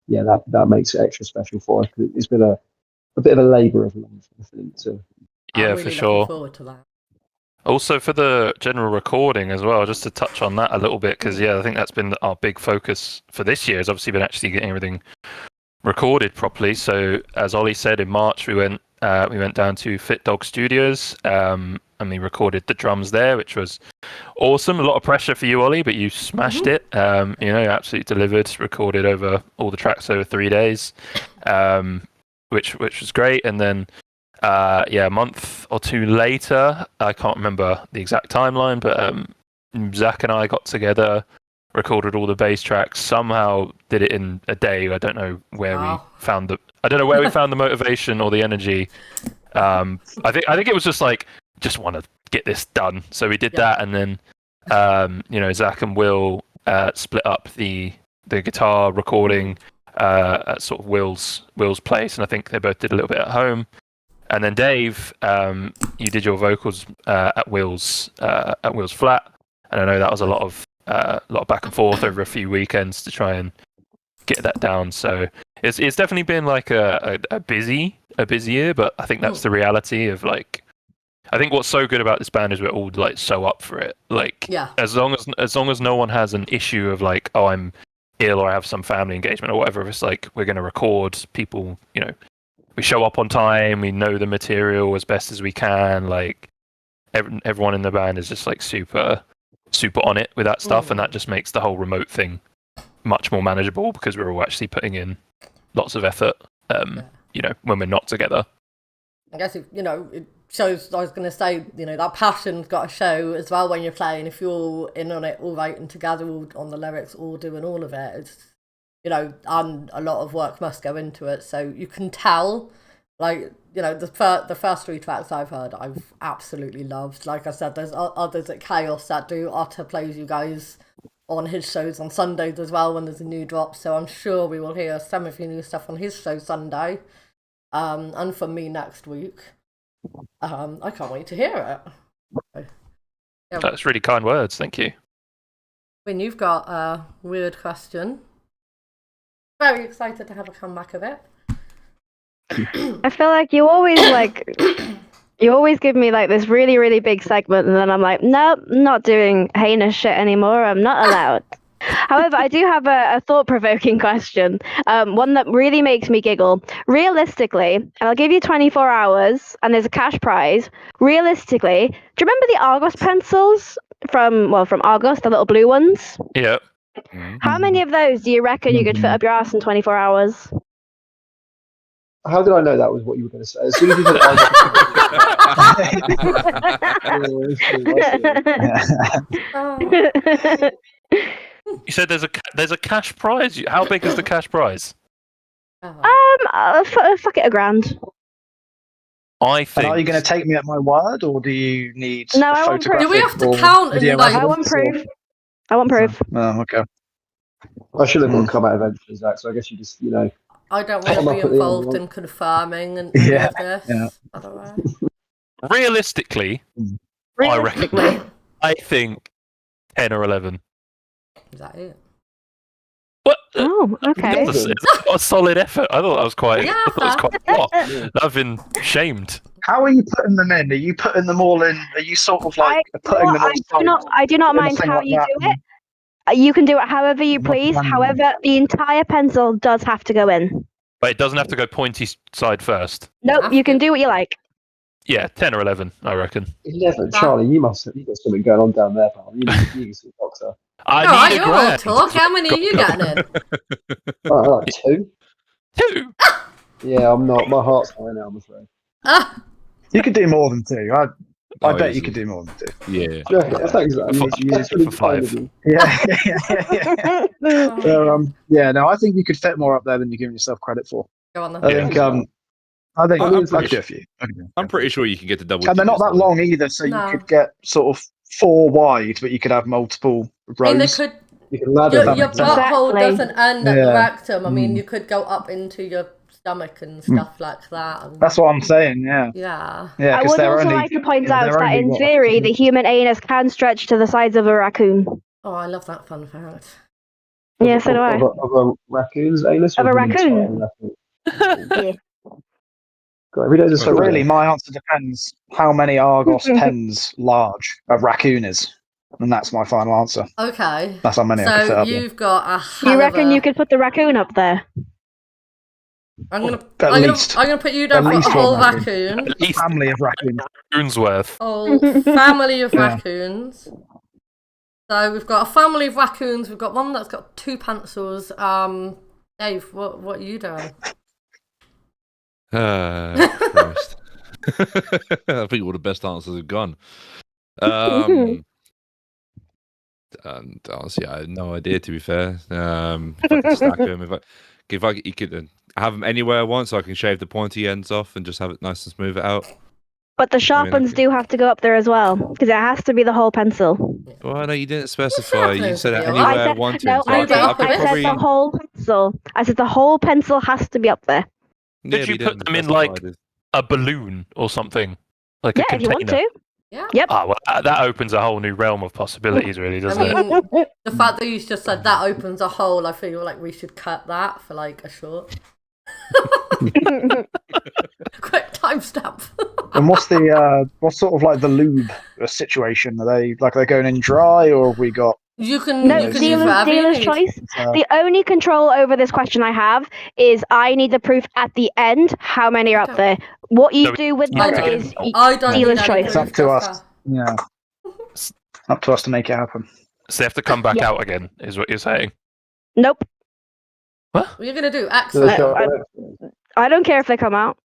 Speaker 3: that makes it extra special for us. It's been a bit of a labour of love, I think.
Speaker 1: I'm
Speaker 5: for
Speaker 1: really
Speaker 5: sure.
Speaker 1: looking forward to that.
Speaker 5: Also for the general recording as well, just to touch on that a little bit, because I think that's been our big focus for this year. Has obviously been actually getting everything recorded properly. So as Ollie said, in March we went down to Fit Dog Studios and we recorded the drums there, which was awesome. A lot of pressure for you, Ollie, but you smashed it. You know, absolutely delivered. Recorded over all the tracks over 3 days, which was great. And then a month or two later, I can't remember the exact timeline, but Zach and I got together, recorded all the bass tracks, somehow did it in a day. I don't know where we found the motivation or the energy. I think it was just want to get this done. So we did that, and then you know, Zach and Will split up the guitar recording at sort of Will's place, and I think they both did a little bit at home. And then Dave, you did your vocals at Will's flat, and I know that was a lot of back and forth over a few weekends to try and get that down. So it's definitely been like a busy year, but I think that's the reality of like. I think what's so good about this band is we're all like so up for it. Like, as long as no one has an issue of like, oh, I'm ill or I have some family engagement or whatever, it's like we're going to record. People, you know, we show up on time. We know the material as best as we can. Like, everyone in the band is just like super on it with that stuff, and that just makes the whole remote thing much more manageable because we're all actually putting in lots of effort. You know, when we're not together.
Speaker 1: I guess it shows. I was going to say, you know, that passion's got to show as well when you're playing. If you're all in on it, all writing together, all on the lyrics, all doing all of it, it's, you know, and a lot of work must go into it. So you can tell, like, you know, the first three tracks I've heard, I've absolutely loved. Like I said, there's others at Chaos that do. Otter plays you guys on his shows on Sundays as well when there's a new drop. So I'm sure we will hear some of your new stuff on his show Sunday, and from me next week. I can't wait to hear it. Yeah.
Speaker 5: That's really kind words. Thank you.
Speaker 1: When you've got a weird question, very excited to have a comeback of it.
Speaker 2: I feel like you always give me like this really, really big segment, and then I'm like, nope, not doing heinous shit anymore. I'm not allowed. However, I do have a thought-provoking question, one that really makes me giggle. Realistically, and I'll give you 24 hours, and there's a cash prize. Realistically, do you remember the Argos pencils from Argos, the little blue ones?
Speaker 5: Yeah.
Speaker 2: How many of those do you reckon you could fit up your ass in 24 hours?
Speaker 3: How did I know that was what you were going to say? As soon as you said
Speaker 5: You said there's a cash prize. How big is the cash prize?
Speaker 2: Fuck it, $1,000.
Speaker 5: I think.
Speaker 4: And are you going to take me at my word, or do you need
Speaker 2: No,
Speaker 4: a
Speaker 2: I want proof.
Speaker 1: Do we have to count and like?
Speaker 2: I want proof. I want proof.
Speaker 4: Oh, okay.
Speaker 3: I should have come out eventually, Zach. So I guess you just, you know.
Speaker 1: I don't want to be involved in confirming and any of this.
Speaker 4: Yeah.
Speaker 1: Otherwise.
Speaker 5: Realistically, I think 10 or 11.
Speaker 1: Is that it?
Speaker 5: What?
Speaker 2: Oh, okay.
Speaker 5: That's a solid effort. I thought that was quite.
Speaker 1: Yeah.
Speaker 5: I thought it was quite a lot. I've been shamed.
Speaker 4: How are you putting them in? Are you putting them all in? Are you sort of like putting them all?
Speaker 2: I do not mind how you do it. You can do it however you please.
Speaker 4: Not
Speaker 2: However, the entire pencil does have to go in.
Speaker 5: But it doesn't have to go pointy side first.
Speaker 2: Nope, you can do what you like.
Speaker 5: Yeah, 10 or 11, I reckon.
Speaker 3: 11. Charlie, you got something going on down there, pal. You need to see a doctor.
Speaker 5: I need a
Speaker 1: you're all
Speaker 5: grand.
Speaker 1: talk. How many are you getting in?
Speaker 3: Oh, like 2?
Speaker 5: 2?
Speaker 3: Yeah, I'm not. My heart's high now, I'm afraid.
Speaker 4: You could do more than 2. I bet you
Speaker 6: easily.
Speaker 4: could do more than 2.
Speaker 6: Yeah.
Speaker 3: Thanks. That's really
Speaker 5: For 5.
Speaker 3: kind of you.
Speaker 4: Yeah. So, no, I think you could fit more up there than you're giving yourself credit for.
Speaker 1: Go on then.
Speaker 4: I think I
Speaker 6: I'm
Speaker 4: could
Speaker 6: pretty
Speaker 4: do a few.
Speaker 6: I'm pretty sure you can get the double.
Speaker 4: And they're not that
Speaker 6: digits,
Speaker 4: long either, so
Speaker 1: No.
Speaker 4: you could get sort of 4 wide, but you could have multiple
Speaker 1: I mean, they
Speaker 4: rows.
Speaker 1: could.
Speaker 3: You can ladder
Speaker 1: Your
Speaker 3: them.
Speaker 1: butthole
Speaker 2: Exactly.
Speaker 1: doesn't end at the
Speaker 4: Yeah.
Speaker 1: rectum. I mean, you could go up into your stomach and stuff like that. And,
Speaker 4: That's what I'm saying. Yeah.
Speaker 1: yeah.
Speaker 4: Yeah.
Speaker 2: I
Speaker 4: 'Cause
Speaker 2: would
Speaker 4: they're
Speaker 2: also
Speaker 4: only,
Speaker 2: like to point
Speaker 4: yeah,
Speaker 2: out
Speaker 4: they're
Speaker 2: that
Speaker 4: only
Speaker 2: in
Speaker 4: what,
Speaker 2: theory, the human anus can stretch to the size of a raccoon.
Speaker 1: Oh, I love that fun fact.
Speaker 2: Yeah, so do I.
Speaker 3: Of a raccoon's anus?
Speaker 2: Of
Speaker 3: or
Speaker 2: a
Speaker 3: the
Speaker 2: raccoon.
Speaker 3: entire raccoon?
Speaker 2: Yeah.
Speaker 3: God, every day's a
Speaker 4: So
Speaker 3: school
Speaker 4: really,
Speaker 3: day.
Speaker 4: my answer depends how many Argos pens large a raccoon is, and that's my final answer.
Speaker 1: Okay.
Speaker 4: That's how many I could fit
Speaker 1: So
Speaker 4: up there.
Speaker 1: you've got a hell
Speaker 2: You
Speaker 1: of
Speaker 2: reckon
Speaker 1: a-
Speaker 2: you could put the raccoon up there?
Speaker 1: I'm gonna
Speaker 4: least.
Speaker 1: put you down
Speaker 4: At
Speaker 1: for a
Speaker 4: least
Speaker 1: whole
Speaker 4: one raccoon.
Speaker 1: raccoon.
Speaker 5: At least
Speaker 4: Family of raccoons.
Speaker 5: raccoon's worth.
Speaker 1: Whole family of
Speaker 4: Yeah.
Speaker 1: raccoons. So we've got a family of raccoons. We've got one that's got 2 pencils. Dave, what are you doing?
Speaker 6: Christ. I think all the best answers have gone. And honestly, I had no idea. To be fair, if I could stack them, you could have them anywhere I want, so I can shave the pointy ends off and just have it nice and smooth it out.
Speaker 2: But the sharp ones do have to go up there as well, because it has to be the whole pencil.
Speaker 6: Well, no, you didn't specify. You said it
Speaker 1: I
Speaker 6: anywhere I
Speaker 1: said-
Speaker 6: wanted.
Speaker 2: No,
Speaker 6: so
Speaker 2: I
Speaker 6: I
Speaker 2: did.
Speaker 6: could
Speaker 2: I
Speaker 6: probably.
Speaker 2: said the whole pencil. I said the whole pencil has to be up there.
Speaker 6: Yeah,
Speaker 5: Did
Speaker 6: but
Speaker 5: you
Speaker 6: didn't
Speaker 5: put them in
Speaker 6: specify
Speaker 5: like
Speaker 6: this.
Speaker 5: a balloon or something? Like
Speaker 2: Yeah,
Speaker 5: a
Speaker 2: if you
Speaker 5: container?
Speaker 2: want to.
Speaker 1: Yeah.
Speaker 2: Yep.
Speaker 5: Ah, well, that opens a whole new realm of possibilities, really,
Speaker 1: I
Speaker 5: doesn't it?
Speaker 1: mean, the fact that you just said that opens a hole, I feel like we should cut that for like a short. Quick timestamp.
Speaker 4: And what's sort of like the lube situation? Are they going in dry, or have we got?
Speaker 1: You can
Speaker 2: No,
Speaker 1: use whatever you
Speaker 2: dealer's
Speaker 1: need.
Speaker 2: choice. The only control over this question I have is I need the proof at the end how many are up there. What you
Speaker 5: So
Speaker 2: do with
Speaker 5: you
Speaker 2: them
Speaker 5: have to
Speaker 2: is
Speaker 5: get-
Speaker 1: I don't need
Speaker 2: dealer's
Speaker 1: any
Speaker 2: choice.
Speaker 4: It's
Speaker 1: proof,
Speaker 4: up to
Speaker 1: just
Speaker 4: us. Yeah. Up to us to make it happen.
Speaker 5: So they have to come back
Speaker 2: Yeah.
Speaker 5: out again, is what you're saying?
Speaker 2: Nope.
Speaker 1: What are you going to do?
Speaker 3: So
Speaker 1: Excellent.
Speaker 2: I don't care if they come out.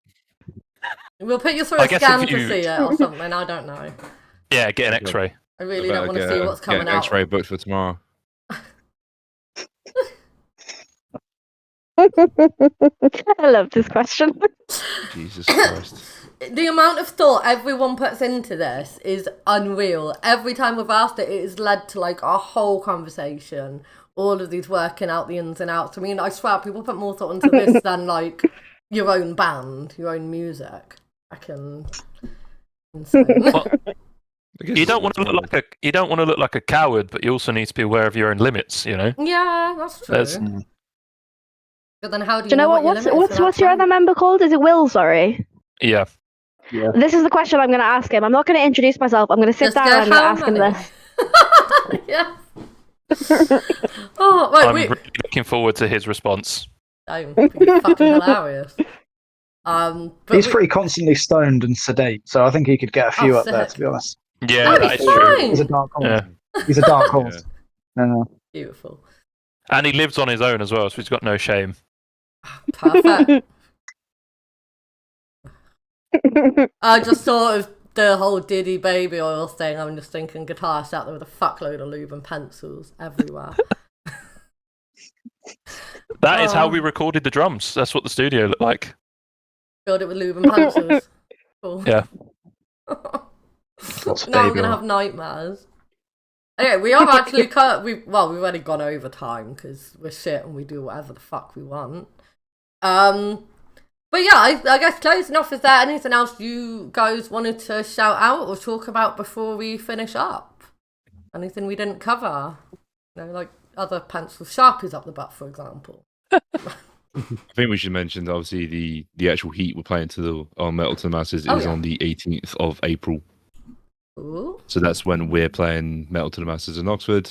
Speaker 1: We'll put you through
Speaker 5: I
Speaker 1: a
Speaker 5: guess
Speaker 1: scan
Speaker 5: if
Speaker 1: to
Speaker 5: you-
Speaker 1: see it or something. I don't know.
Speaker 5: Yeah, get an X-ray.
Speaker 1: I really
Speaker 6: Better
Speaker 1: don't want to
Speaker 6: get
Speaker 1: see
Speaker 6: a-
Speaker 1: what's
Speaker 6: get
Speaker 1: coming
Speaker 6: an
Speaker 1: out.
Speaker 6: X-ray booked for tomorrow.
Speaker 2: I love this question.
Speaker 6: Jesus Christ.
Speaker 1: The amount of thought everyone puts into this is unreal. Every time we've asked it, it has led to like a whole conversation. All of these working out the ins and outs. I mean, I swear people put more thought into this than like your own band, your own music. I can. Insane.
Speaker 5: Well,
Speaker 6: I guess
Speaker 5: you
Speaker 6: it's
Speaker 5: don't want to
Speaker 6: what's
Speaker 5: look like a coward, but you also need to be aware of your own limits. You know.
Speaker 1: Yeah, that's true.
Speaker 5: That's-
Speaker 1: But then how do
Speaker 2: Do you know what?
Speaker 1: your limit is without
Speaker 2: What's your
Speaker 1: time?
Speaker 2: other member called? Is it Will? Sorry.
Speaker 5: Yeah.
Speaker 3: Yeah.
Speaker 2: This is the question I'm going to ask him. I'm not going to introduce myself. I'm going to sit
Speaker 1: Just
Speaker 2: down
Speaker 1: go,
Speaker 2: and I'm going to
Speaker 1: how
Speaker 2: ask him
Speaker 1: many?
Speaker 2: this.
Speaker 1: Yeah. Oh, wait,
Speaker 5: I'm
Speaker 1: wait.
Speaker 5: really looking forward to his response.
Speaker 1: Damn, it'd be fucking hilarious. But
Speaker 4: He's pretty constantly stoned and sedate, so I think he could get a few
Speaker 1: Oh,
Speaker 4: up there.
Speaker 1: sick.
Speaker 4: To be honest,
Speaker 5: Yeah,
Speaker 1: That'd
Speaker 5: that
Speaker 1: be
Speaker 5: is true.
Speaker 1: fine.
Speaker 4: he's a dark horse.
Speaker 5: Yeah.
Speaker 4: He's a dark horse.
Speaker 1: Beautiful.
Speaker 5: And he lives on his own as well, so he's got no shame.
Speaker 1: Perfect. I just thought of the whole Diddy baby oil thing. I'm just thinking guitarists out there with a fuckload of lube and pencils everywhere.
Speaker 5: That is how
Speaker 1: Oh.
Speaker 5: we recorded the drums. That's what the studio looked like.
Speaker 1: Filled it with lube and pencils. Cool.
Speaker 5: Yeah.
Speaker 4: Lots of
Speaker 1: Now I'm
Speaker 4: baby
Speaker 1: gonna
Speaker 4: oil.
Speaker 1: have nightmares. Okay, we are actually we've already gone over time because we're shit and we do whatever the fuck we want. But yeah, I guess closing off, is there anything else you guys wanted to shout out or talk about before we finish up? Anything we didn't cover? You know, like other pencils, Sharpies up the butt, for example.
Speaker 6: I think we should mention that obviously the actual heat we're playing on Metal to the Masses
Speaker 1: Oh,
Speaker 6: is
Speaker 1: yeah.
Speaker 6: on the 18th of April.
Speaker 1: Ooh.
Speaker 6: So that's when we're playing Metal to the Masses in Oxford.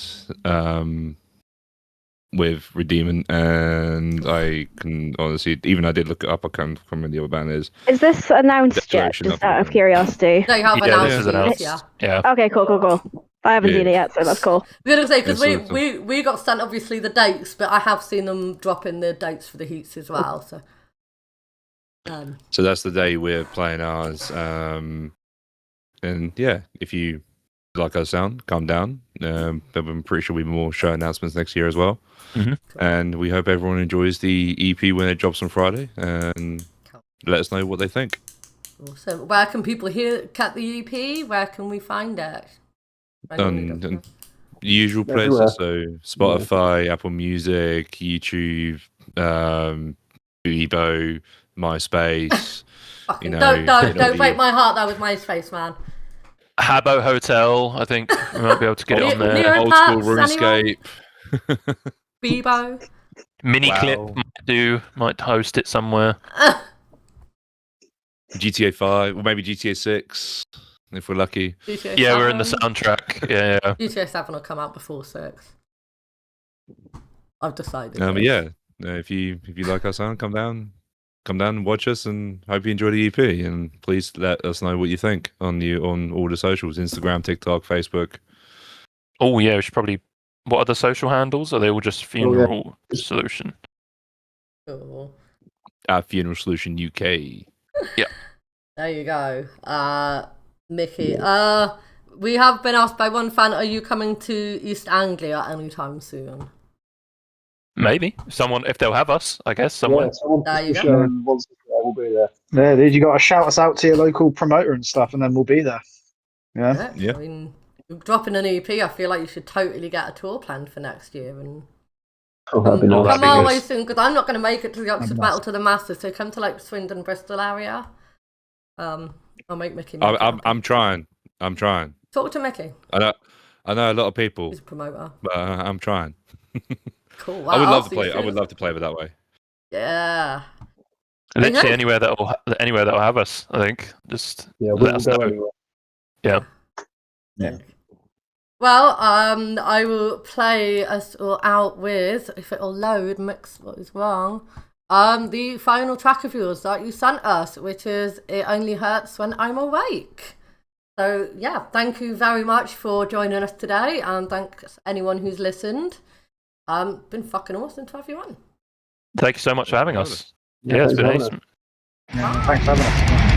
Speaker 6: with Redeeming, and I can honestly, even I did look it up. I can't remember the other band is.
Speaker 2: Is this announced yet?
Speaker 6: Declaration
Speaker 2: Just
Speaker 6: of
Speaker 2: out of
Speaker 6: Freedom.
Speaker 2: curiosity.
Speaker 1: They have
Speaker 5: Yeah,
Speaker 1: announced
Speaker 5: this is
Speaker 1: these,
Speaker 5: announced.
Speaker 1: yeah.
Speaker 5: Yeah.
Speaker 2: Okay, cool. I haven't seen it yet, so that's cool.
Speaker 1: I was going to say, because
Speaker 6: Yeah, so-
Speaker 1: we got sent obviously the dates, but I have seen them drop in the dates for the heats as well. So,
Speaker 6: So that's the day we're playing ours. And yeah, if you like our sound, come down. But I'm pretty sure we'll be more show announcements next year as well.
Speaker 5: Mhm.
Speaker 6: And we hope everyone enjoys the EP when it drops on Friday, and let us know what they think.
Speaker 1: awesome. Where can people get the EP? Where can we find it?
Speaker 6: On the usual
Speaker 3: Everywhere.
Speaker 6: places, so Spotify, Apple Music, YouTube, Bebo, MySpace.
Speaker 1: Fucking
Speaker 6: you know,
Speaker 1: don't break my heart. That was MySpace, man.
Speaker 5: Habbo Hotel, I think we might be able to get it on there.
Speaker 1: Neo-
Speaker 6: Old school
Speaker 1: Neopets, anyone?
Speaker 6: RuneScape.
Speaker 1: Bebo.
Speaker 5: Miniclip might host it somewhere.
Speaker 6: GTA 5, or maybe GTA 6, if we're lucky.
Speaker 1: GTA
Speaker 5: Yeah, we're in the
Speaker 1: 7.
Speaker 5: soundtrack. Yeah.
Speaker 1: GTA 7 will come out before 6. I've decided.
Speaker 6: But yeah, if you like our sound, come down and watch us, and hope you enjoy the EP. And please let us know what you think on all the socials: Instagram, TikTok, Facebook.
Speaker 5: Oh yeah, we should probably. What are the social handles? Are they all just Funeral Solution?
Speaker 1: Cool.
Speaker 6: At Funeral Solution UK.
Speaker 1: There you go. Mickey. We have been asked by one fan, are you coming to East Anglia anytime soon?
Speaker 5: Maybe if they'll have us, I guess somewhere.
Speaker 3: Yeah, someone
Speaker 1: There you
Speaker 3: to
Speaker 1: go.
Speaker 3: show and wants to go, we'll be there.
Speaker 4: Yeah, dude, you got to shout us out to your local promoter and stuff, and then we'll be there. Yeah.
Speaker 6: Yeah.
Speaker 1: I mean, dropping an EP, I feel like you should totally get a tour planned for next year and
Speaker 3: That'd be nice.
Speaker 1: come
Speaker 5: be
Speaker 1: our
Speaker 5: good.
Speaker 1: way soon, because I'm not going to make it to the Oxford
Speaker 4: That'd be
Speaker 1: Battle to the Masters, so come to like Swindon, Bristol area. I'll make Mickey.
Speaker 6: I'm trying.
Speaker 1: Talk to Mickey.
Speaker 6: I know a lot of people,
Speaker 1: He's a promoter.
Speaker 6: but I'm trying.
Speaker 1: Cool.
Speaker 6: I would
Speaker 1: I'll
Speaker 6: love to
Speaker 1: see
Speaker 6: play.
Speaker 1: you
Speaker 6: I would
Speaker 1: soon.
Speaker 6: love to play with that way.
Speaker 1: Yeah.
Speaker 5: Literally
Speaker 1: Yeah.
Speaker 5: anywhere that'll have us. I think just
Speaker 3: Yeah,
Speaker 5: let
Speaker 3: we'll
Speaker 5: us
Speaker 3: go
Speaker 5: know.
Speaker 3: anywhere.
Speaker 4: Yeah.
Speaker 1: Well, I will play us all out with, if it'll load, mix what is wrong, the final track of yours that you sent us, which is It Only Hurts When I'm Awake. So, yeah, thank you very much for joining us today, and thanks anyone who's listened. Been fucking awesome to have you on.
Speaker 5: Thank you so much for having us.
Speaker 3: Yeah,
Speaker 5: Yeah, it's
Speaker 3: thanks
Speaker 5: been
Speaker 3: for having
Speaker 5: awesome.
Speaker 4: Yeah, thanks for having us.